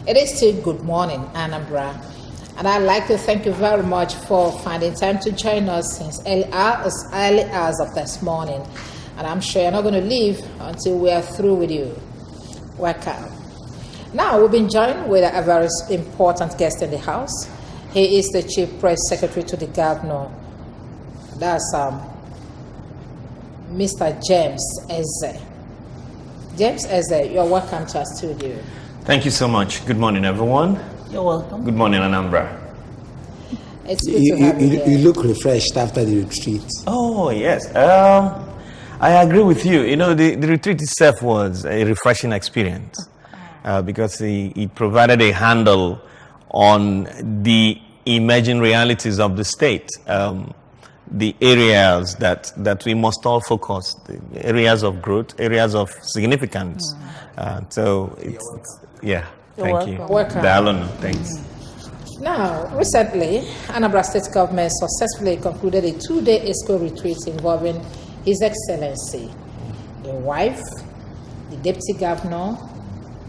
It is still good morning, Anambra, and I'd like to thank you very much for finding time to join us since early hours of this morning. And I'm sure you're not going to leave until we are through with you. Welcome. Now, we've been joined with a very important guest in the house. He is the Chief Press Secretary to the Governor. That's Mr. James Eze. James Eze, you're welcome to our studio. Thank you so much. Good morning, everyone. You're welcome. Good morning, Anambra. It's good to have you here. You look refreshed after the retreat. Oh, yes. I agree with you. You know, the retreat itself was a refreshing experience because it provided a handle on the emerging realities of the state, the areas that we must all focus, the areas of growth, areas of significance. Yeah, thank you. Welcome. Dalon, thanks. Now, recently, Anambra State Government successfully concluded a 2-day Exco retreat involving His Excellency, the wife, the Deputy Governor,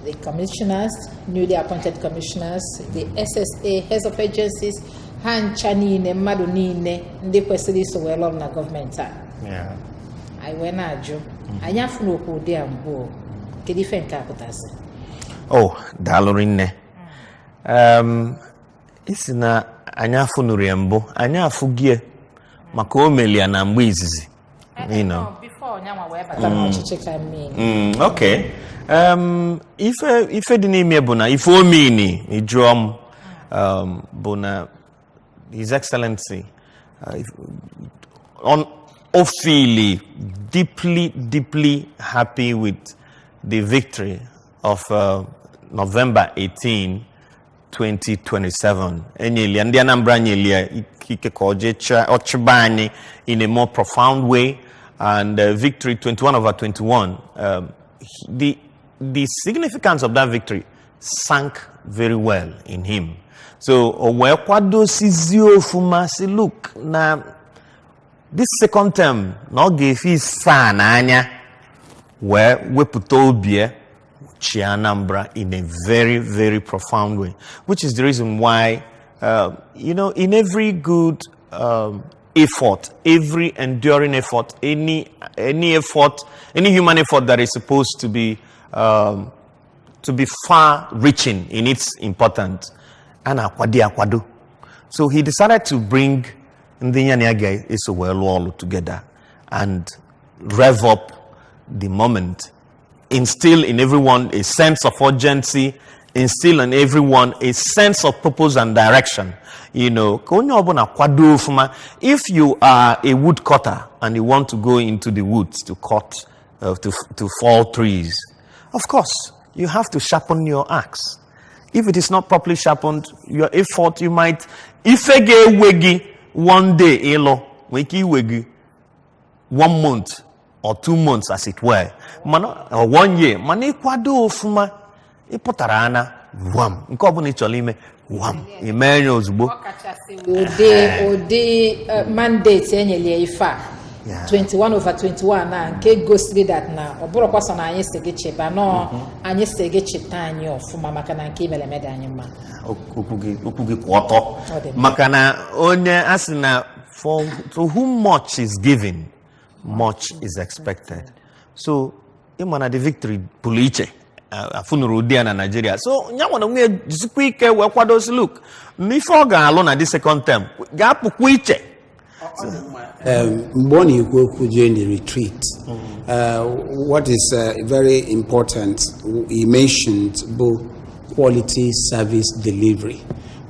the commissioners, newly appointed commissioners, the SSA, heads of agencies, Han Chanine, Madunine, and the President so well on the government. Yeah. I went at you. I have no idea who can defend capitals. Oh, Dalorine. It's na anyafu nuriembo, anyafu gie, makomeli na mwizizi. You know. Before Nyama weba okay. Ife dinime buna, ife omini, idrom buna, His Excellency, on Ophili, deeply happy with the victory of November 18, 2027. Enyeli and the Anambra nyelia ikekoje ochibani in a more profound way, and victory 21/21. The significance of that victory sank very well in him. So where kwado sizio fumasi look na this second term no give his fan anya where we put obie Anambra in a very profound way, which is the reason why in every good effort, every enduring effort, any effort, any human effort that is supposed to be far-reaching in its importance, so he decided to bring Ndinyaniage Isowelu together and rev up the moment, instill in everyone a sense of urgency, instill in everyone a sense of purpose and direction. You know, if you are a woodcutter and you want to go into the woods to cut, to fall trees, of course, you have to sharpen your axe. If it is not properly sharpened, your effort, you might, if you get wegi one day, weki wegi 1 month or 2 months, as it were, or 1 year, mane kwado fuma ipotarana wam nkobu ni cholime wam imenyo ozugbo ode mandate enyele ifa 21/21 na nke gosiri that na oburo kwaso na anyị segeche ba no anyị segeche tanyi ofuma maka na nke imelemede anyị ma okugi kwoto maka na onye asina for to whom much is given, much is expected. So imana the victory puliche afunuru dia na Nigeria. So nyamona nwe jisikwa ike we kwado si look n'ife ọ ga-alụ na the second term ga-apụkwa iche. Mboni Ikwoku during the retreat, what is very important, he mentioned both quality service delivery.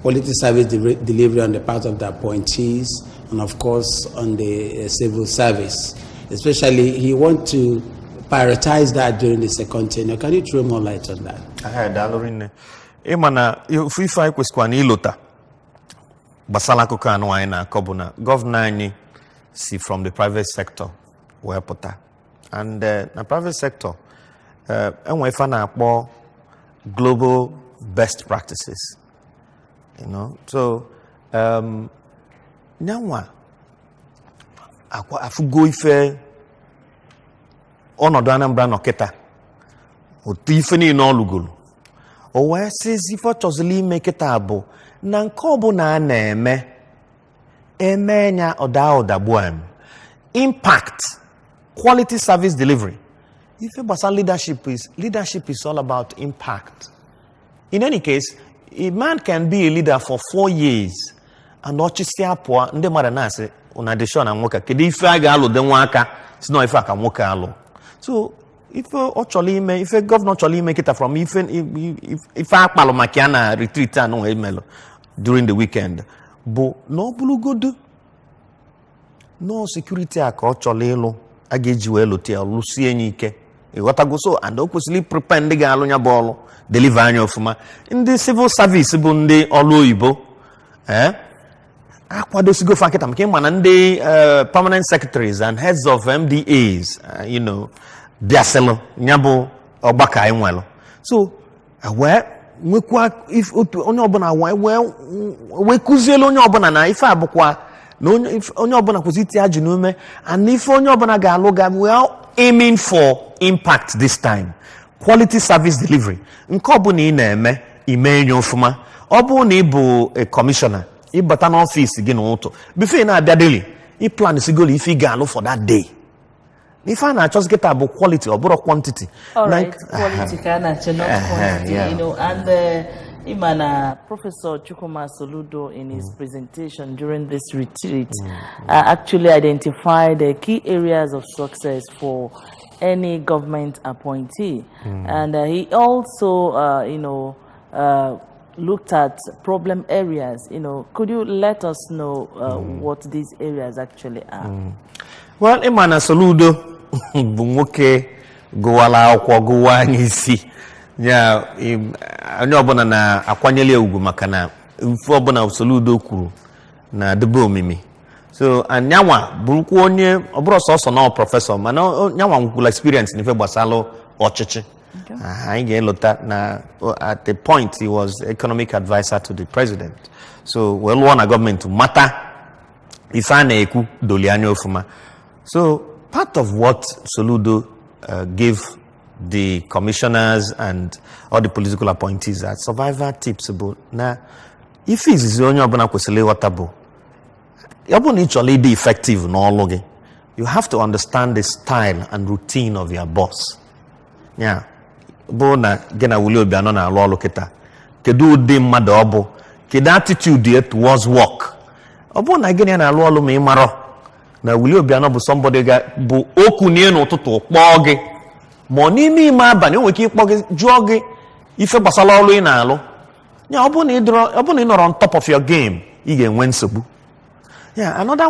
Quality service delivery on the part of the appointees and of course on the civil service. Especially he wants to prioritize that during the second tenure. Can you throw more light on that? FIFA kwesịkwa na ilota gbasara akụkọ anụ anyị na-akọ bụ na gọvanọ anyị si from the private sector wee pụta, and na private sector enwe ife na-akpọ global best practices, you know. So nyanwa afugo ife ọnọdụ Anambra nọkịta otu ife niile ọlụgolo o wee sizi ife ọ chọzili ime kịta bụ na nke ọbụla a na-eme nya ụdagbuo impact quality service delivery. Ife gbasara leadership is all about impact. In any case, a man can be a leader for 4 years and ọchịsị apụọ ndị mmadụ na-asị una dị sure na nwoke kedu ife a ga-alụ dị nwa aka si na ife aka nwoke alụ. So ife ọ chọrọ ime ife gọvanọ chọrọ ime kịta from ife akpalụ maka ya na retreat a nwe emelụ during the weekend bụ na ọ bụrụgodu no security a ka ọ chọrọ ịlụ a ga-eji wee lụta ya lụsie enyi ike ịghọtago. So and o kwesịrị prepare ndị ga-alụ ya bụ ọlụ deliver anya ọfụma. Ndị civil service bụ ndị ọlụ oyibo akwadosigo fa nkịta maka ịma na ndị permanent secretaries and heads of MDAs bịasịlụ ya bụ ọgbakọ anyị nwelụ. So wee nwekwa onye ọbụla wee kụzielu onye ọbụla na ife abụkwa na onye ọbụla kwesịrị iti ajụ n'ume and ife onye ọbụla ga-alụ we are aiming for impact this time. Quality service delivery. Nke ọbụla ị na-eme ime enye ọfụma. Ọ bụrụ na ị bụ a commissioner ịbata n'ọfịs gị n'ụtụ before ị na-abịa daily ị plan sigolo ife ị ga-alụ for that day. Ife a na-achọzi kịta bụ quality ọ bụrụ quantity. All right, quality ka a na-achọ not quantity, and Imana, Professor Chukwuma Soludo, in his presentation during this retreat, actually identified the key areas of success for any government appointee. And he also, looked at problem areas. Could you let us know what these areas actually are? Well, Imana Soludo, Bumuke, Goala, Kwaguwa, Nisi. Ya onye ọbụla na-akwanyele ugwu maka na mfe ọbụla Soludo kwuru na debe omimi. So anyanwa bụrụkwa onye ọbụrụ sọsọ na prọfesọ mana nyanwa nwekwula experience n'ife gbasalụ ọchịchị. Anyị ga-elota na at the point he was economic advisor to the president. So wee lụọ na gọọmenti mata ife a na-ekwu doli anya ofuma. So part of what Soludo gave the commissioners and all the political appointees as survivor tips about na if is onye ọbụla kwesịrị ịghọta bụ ọ bụrụ na ị chọrọ ịdị effective n'ọlụ gị you have to understand the style and routine of your boss. Ya bụ na gị na Willie Obianọ na-alụ ọlụ kịta kedu ụdị mmadụ ọ bụ kedu attitude towards work. Ọ bụrụ na gị na-alụ ọlụ ma ị marọ na Willie Obianọ bụ somebody bụ okwu nie n'ụtụtụ kpọọ gị ma n'ime ime abalị o nwere ike ịkpọ gị jụọ gị ife gbasara ọrụ ị na-alụ ya ọ bụrụ na ị nọrọ on top of your game ị ga-enwe nsogbu. Yeah, another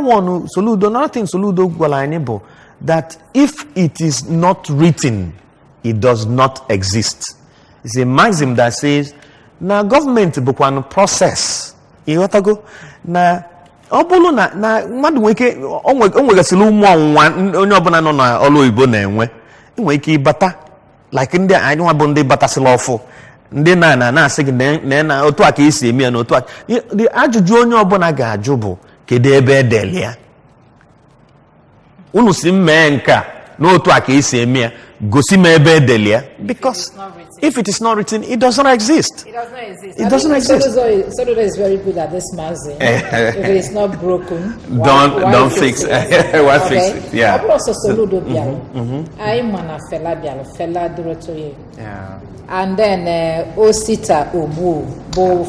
thing Soludo gwara anyị bụ that if it is not written it does not exist. It's a maxim that says na government bụkwa process ịghọtago na ọ bụrụ na mmadụ nwere ike o nwegasịrị ụmụ ọnwụnwa onye ọbụla nọ na ọrụ oyibo na-enwe inwe ike ịbata like ndị anyị nwa bụ ndị batasịrị ọfụ ndị na-asị gị na otu a ka esi eme ya na otu a ajụjụ onye ọbụla ga-ajụ bụ kedu ebe edeli ya unu si mee nke a n'otu a ka esi eme ya gosi m ebe edeli ya because if it is not written it does not exist. It doesn't exist. Soludo is very good at this magazine. If it is not broken, don't fix it. Why fix it? Yeah. Also Soludo bialo. I'm mana fella durotoye. Yeah. And then Osita Obu,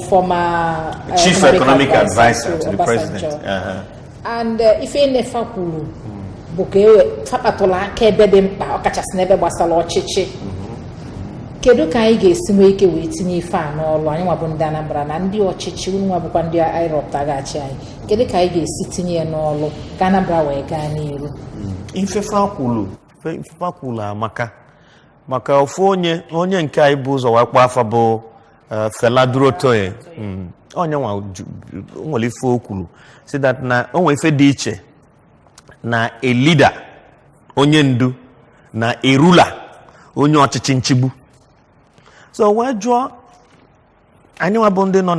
former chief economic advisor to the president. And if in the fakulu, buke fapatola kebe dempa okachas nebe gbasala ọchịchị. Kedu ka anyị ga-esi nwee ike wee tinye ife a n'ọrụ anyị nwa bụ ndị Anambra na ndị ọchịchị nwa bụkwa ndị anyị rọpụtaghachi anyị kedu ka anyị ga-esi tinye ya n'ọrụ ka Anambra wee gaa n'iru? Ifefe akwụlụ amaka maka ofu onye nke anyị bụ ụzọ wee kpọọ afa bụ Fela Durotoye onye nwa nwere ife o kwuru si that na o nwere ife dị iche na a leader onye ndu na a ruler onye ọchịchị nchigbu. So wee jụọ anyị nwa bụ ndị nọ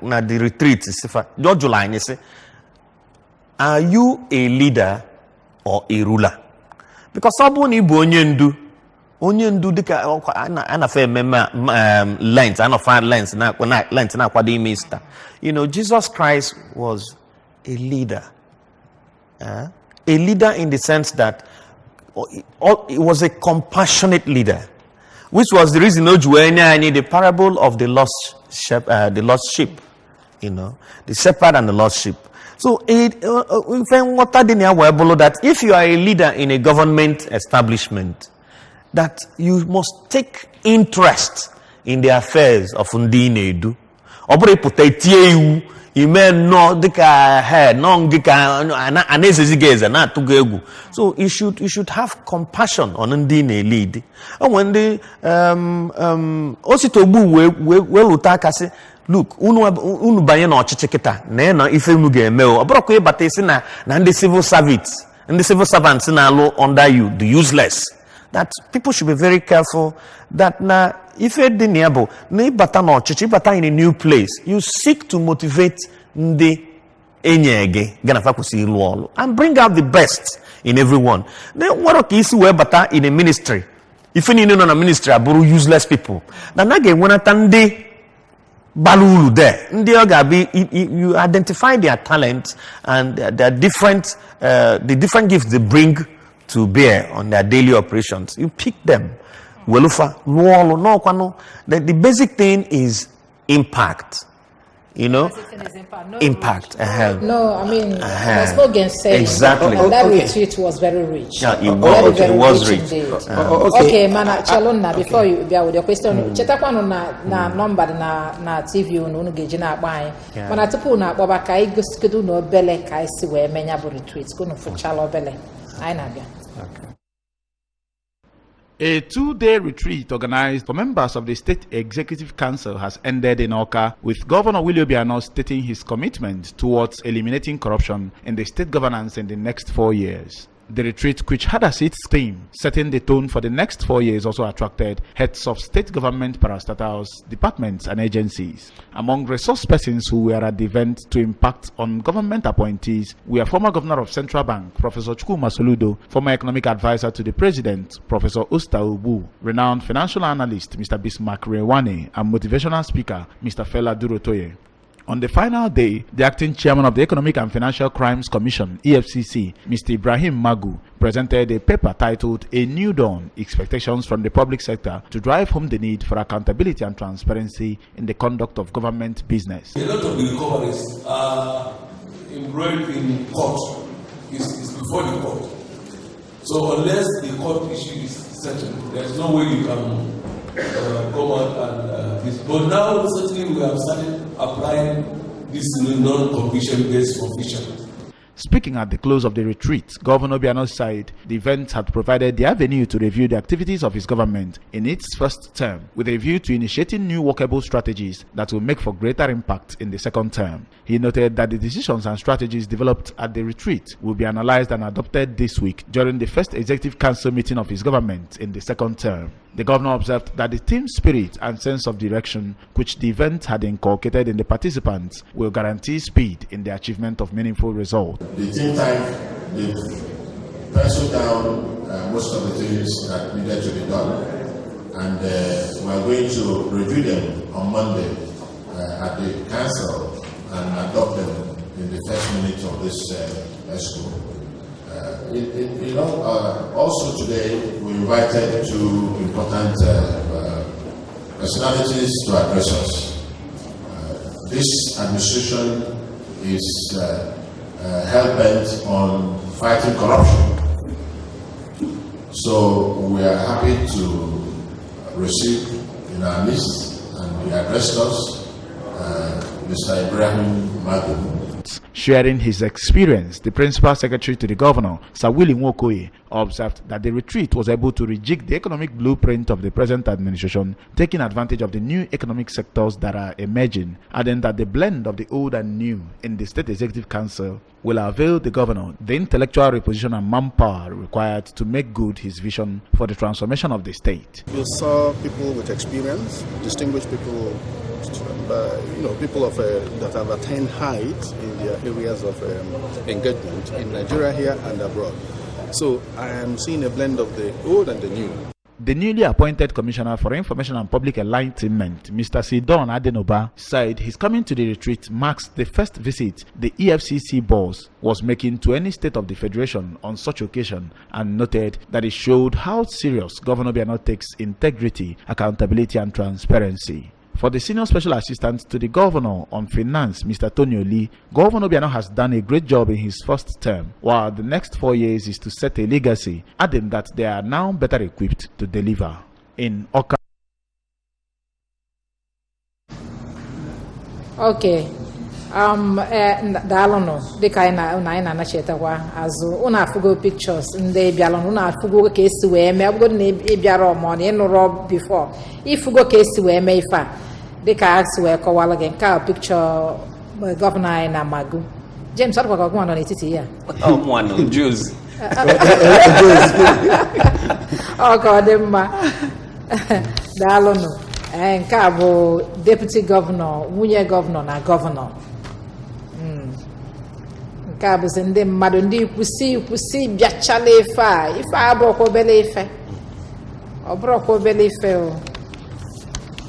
na the retreat sifa jụrụ anyị sị are you a leader or a ruler? Because ọ bụrụ na ị bụ onye ndu onye ndu dịka anafe lent anafa lent na kwado ime Easter. You know, Jesus Christ was a leader. A leader in the sense that he was a compassionate leader, which was the reason the parable of the lost sheep, you know, the shepherd and the lost sheep. So that if you are a leader in a government establishment, that you must take interest in the affairs of Ndinedu. So you should have compassion on Ndine lead. And when the look, unu banye na ọchịchị kita na na ife unu ga-eme o ọbụrụkwa ịbata isi na ndị civil servants na alụ under you, the useless. That people should be very careful that na ife dị na ya bụ na ịbata na ọchịchị, ịbata in a new place, you seek to motivate ndị enye gị gana fa kwụsị ịlụ ọlụ and bring out the best in everyone. Then nwere ka isi wee bata in a ministry, ife niile nọ na ministry abụrụ useless people, na na ga-enwenata ndị balulu there. You identify their talent and their different the different gifts they bring to bear on their daily operations. You pick them. The basic thing is impact. You know, impact. No, I mean, as Hogan said, exactly. That retreat was very rich. Yeah, it was rich. Okay, Mana Chalona, before you be with your question, Chetakwano na number na TV unu geji na agba. Mana tupu na agba ka igosikedu no bele ka isi we menya bu retreat kono fu chalo bele. Ai na bia. A 2-day retreat organized for members of the State Executive Council has ended in Awka, with Governor Willie Obiano stating his commitment towards eliminating corruption in the state governance in the next 4 years. The retreat, which had as its theme setting the tone for the next 4 years, also attracted heads of state government, parastatals, departments and agencies. Among resource persons who were at the event to impact on government appointees were former Governor of Central Bank, Professor Chukuma Soludo, former economic advisor to the President, Professor Usta Ubu, renowned financial analyst, Mr. Bismarck Rewane, and motivational speaker, Mr. Fela Durotoye. On the final day, the acting chairman of the Economic and Financial Crimes Commission, EFCC, Mr. Ibrahim Magu, presented a paper titled A New Dawn, Expectations from the Public Sector to Drive Home the Need for Accountability and Transparency in the Conduct of Government Business. A lot of the recoveries are embroiled in court, is before the court. So unless the court issue is settled, there's no way you can come out and this. But now certainly we have started applying this non-conviction based provision. Speaking at the close of the retreat, Governor Obiano said the event had provided the avenue to review the activities of his government in its first term, with a view to initiating new workable strategies that will make for greater impact in the second term. He noted that the decisions and strategies developed at the retreat will be analyzed and adopted this week during the first Executive Council meeting of his government in the second term. The governor observed that the team spirit and sense of direction which the event had inculcated in the participants will guarantee speed in the achievement of meaningful results. The think tank did pencil down most of the things that needed to be done, and we are going to review them on Monday at the council and adopt them in the first minute of this Exco. Also today we invited two important personalities to address us. This administration is hell-bent on fighting corruption. So we are happy to receive in our midst, and he addressed us, Mr. Ibrahim Magu. Sharing his experience, the Principal Secretary to the Governor, Sir Willie Nwokoye, observed that the retreat was able to rejig the economic blueprint of the present administration, taking advantage of the new economic sectors that are emerging, adding that the blend of the old and new in the State Executive Council will avail the Governor the intellectual reposition and manpower required to make good his vision for the transformation of the state. You saw people with experience, distinguished people, people of that have attained heights in their areas of engagement in Nigeria here and abroad. So I am seeing a blend of the old and the new. The newly appointed Commissioner for Information and Public Enlightenment, Mr. Sidon Adenoba, said his coming to the retreat marks the first visit the EFCC boss was making to any state of the Federation on such occasion, and noted that it showed how serious Governor Obiano takes integrity, accountability, and transparency. For the Senior Special Assistant to the Governor on Finance, Mr. Tony Lee, Governor Obiano has done a great job in his first term, while the next 4 years is to set a legacy, adding that they are now better equipped to deliver. In Oka. Okay. Dalono, dekaina unaina na chetakwa azu una fugo pictures nde bialon una fugo case we me abugo na biaro money no rob before ifugo case we me ifa deka ask we kowala gen ka picture governor na magu James what go on etiti ya oh one Jews oh god emma Dalono nke a bụ deputy governor nwunye governor na governor nke a bụzi ndị mmadụ ndị ikwusi bịachala ife a abụrụkwa obele ife ọ bụrụkwa obele ife o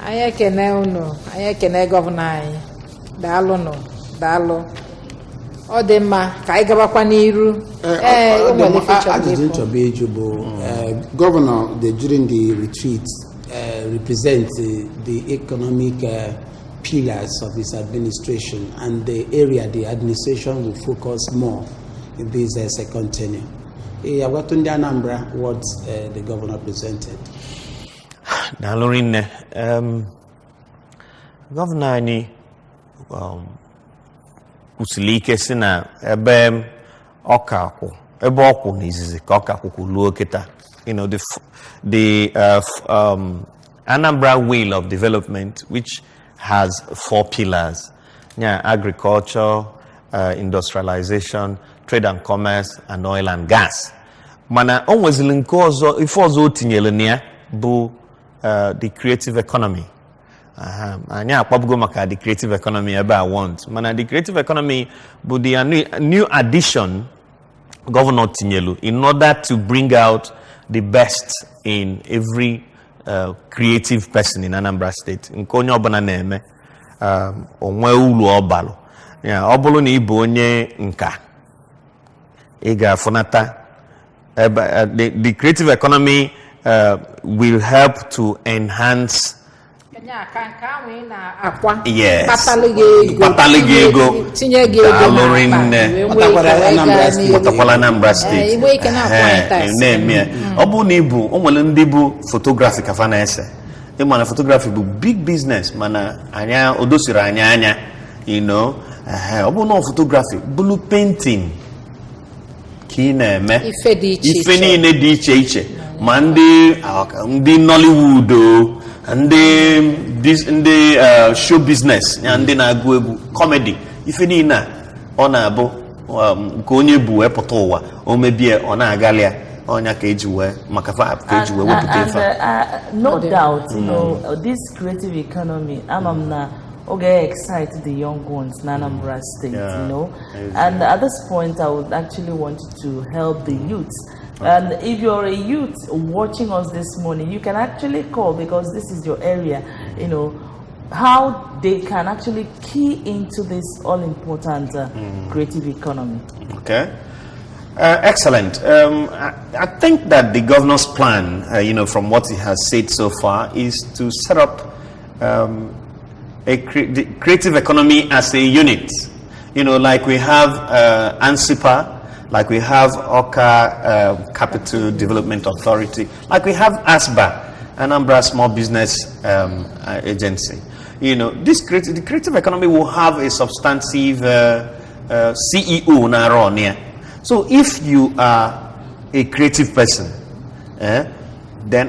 anyị ekene unu anyị ekene gọvanọ anyị daalụnụ daalụ ọ dị mma ka anyị gabakwa n'iru ajụjụ nchọba eju bụ governor during the retreat represent the economic pillars of his administration and the area the administration will focus more in this second tenure. Awatunde Anambra, what the governor presented. Nalorin, governor ni usilike sina ebe okaku ebe oku n'izizi ka okaku kuluo kita. You know, the Anambra Wheel of Development, which has 4 pillars: agriculture, industrialization, trade and commerce, and oil and gas. Mana onwezili nke ọzọ ife ọzọ otinyele na bụ the creative economy. Anyị akpọbugo maka the creative economy ebe I want. Mana the creative economy bụ the new addition governor tinyelu in order to bring out the best in every creative person in Anambra State. Nke onye ọbụla na-eme onwe ulu ọbalụ. Ọ bụrụ na ị bụ onye nka ị ga-afụnata the creative economy will help to enhance Anambra State. Photography photography big business mana anya odosiri anya you know photography blue painting kina me ife niile dị iche iche ma ndị Nollywood ndị show business ndị na-agụ egwu comedy ife niile ọ na-abụ nke onye bụ wepụta ụwa o mebie ọ na-agalịa onya ka eji wee maka ka eji wee wepụta ife no doubt you know this creative economy na okay, excite the young ones in Anambra State, you know. And at this point, I would actually want to help the youth. And if you're a youth watching us this morning, you can actually call, because this is your area, you know, how they can actually key into this all-important creative economy. Okay. Excellent. I think that the governor's plan, you know, from what he has said so far, is to set up the creative economy as a unit, you know, like we have ANSIPA, like we have Oka Capital Development Authority, like we have ASBA, Anambra Small Business Agency. You know, the creative economy will have a substantive CEO na. So if you are a creative person, then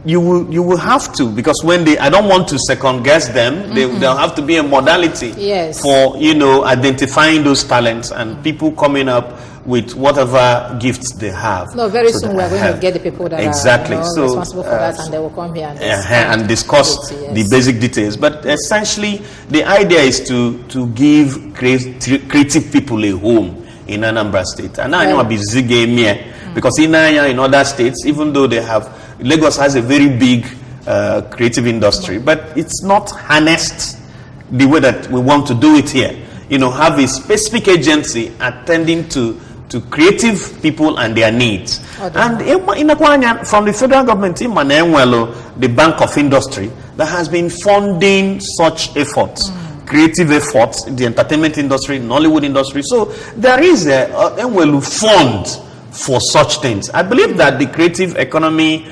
you will have to, because when I don't want to second guess them, there'll have to be a modality for, you know, identifying those talents and people coming up with whatever gifts they have. No, very soon we're going to get the people that are responsible for that, and they will come here and discuss the basic details. But essentially, the idea is to give creative people a home in Anambra State. And now be because in other states, even though they have Lagos has a very big creative industry, but it's not harnessed the way that we want to do it here. You know, have a specific agency attending to creative people and their needs. And from the federal government, the Bank of Industry, that has been funding such efforts, creative efforts in the entertainment industry, Nollywood industry. So there is a fund for such things. I believe that the creative economy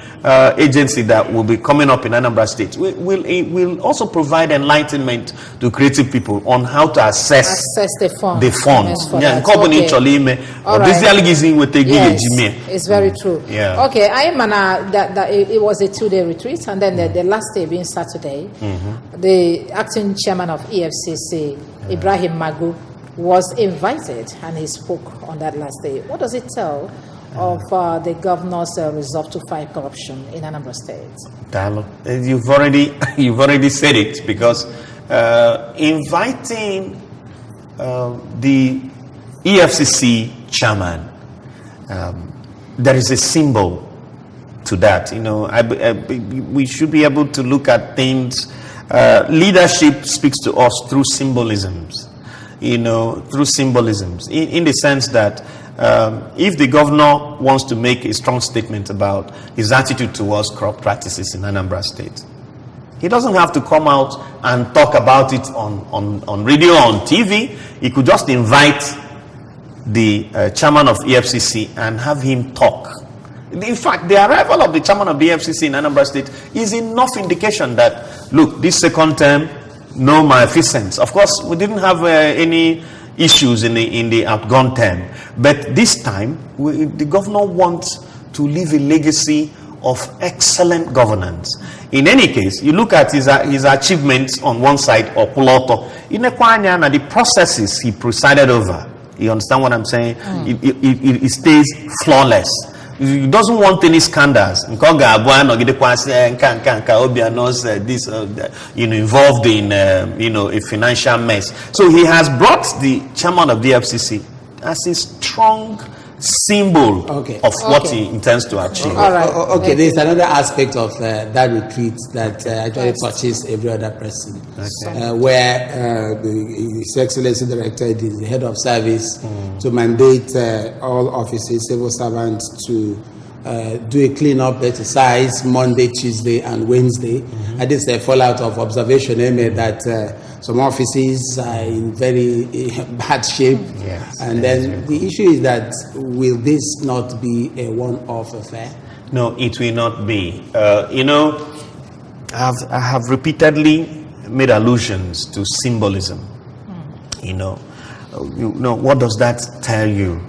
agency that will be coming up in Anambra State will also provide enlightenment to creative people on how to assess the funds. Yeah, yes, it's very true. Yeah. Okay, it was a 2-day retreat, and then the last day being Saturday, the acting chairman of EFCC, Ibrahim Magu, was invited, and he spoke on that last day. What does it tell of the governor's resolve to fight corruption in Anambra State? Dalo, you've already said it, because inviting the EFCC chairman, there is a symbol to that. You know, we should be able to look at things. Leadership speaks to us through symbolisms. You know, through symbolisms, in the sense that if the governor wants to make a strong statement about his attitude towards corrupt practices in Anambra State, he doesn't have to come out and talk about it on radio or on TV. He could just invite the chairman of EFCC and have him talk. In fact, the arrival of the chairman of the EFCC in Anambra State is enough indication that, look, this second term, no malfeasance. Of course, we didn't have any issues in the outgone term, but this time the governor wants to leave a legacy of excellent governance. In any case, you look at his achievements on one side, or Puloto, in the processes he presided over. You understand what I'm saying? It stays flawless. He doesn't want any scandals. Involved in a financial mess. So he has brought the chairman of the FCC as a strong symbol of what he intends to achieve. Okay, there's another aspect of that retreat that actually touches every other person, where His Excellency directed the head of service to mandate all offices, civil servants, to do a clean-up exercise Monday, Tuesday, and Wednesday. And this is a fallout of observation that some offices are in very bad shape. Yes. And then the issue is that, will this not be a one-off affair? No, it will not be. I have repeatedly made allusions to symbolism. You know, what does that tell you?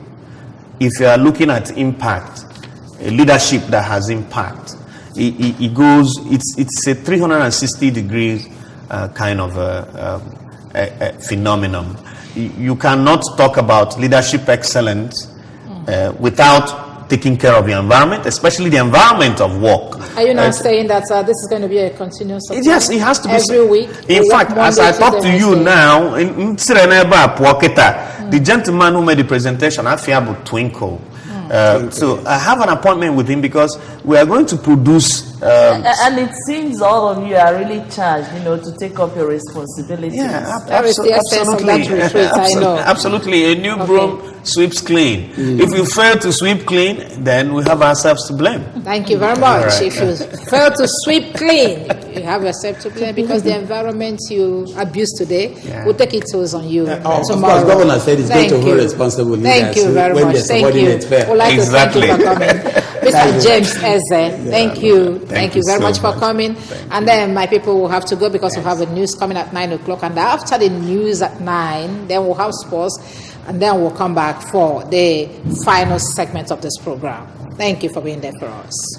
If you are looking at impact, a leadership that has impact, it goes. It's a 360 degrees kind of a phenomenon. You cannot talk about leadership excellence without taking care of the environment, especially the environment of work. Are you not saying that this is going to be a continuous supply? Yes, it has to be every week. In fact, as I talk to you now, the gentleman who made the presentation, Afiabu Twinkle. So I have an appointment with him because we are going to produce. And it seems all of you are really charged, to take up your responsibilities. Yeah, absolutely. A new broom sweeps clean. If you fail to sweep clean, then we have ourselves to blame. Thank you very much. Right. If you fail to sweep clean, you have yourself to blame, because the environment you abuse today will take its toll on you tomorrow. Of course, Governor said he's going to hold responsible leaders. Thank you very much. Thank you. We'd like to thank you for coming. Mr. James Eze, thank you. Thank you very much for coming. And then my people will have to go because we have a news coming at 9 o'clock. And after the news at 9, then we'll have sports. And then we'll come back for the final segment of this program. Thank you for being there for us.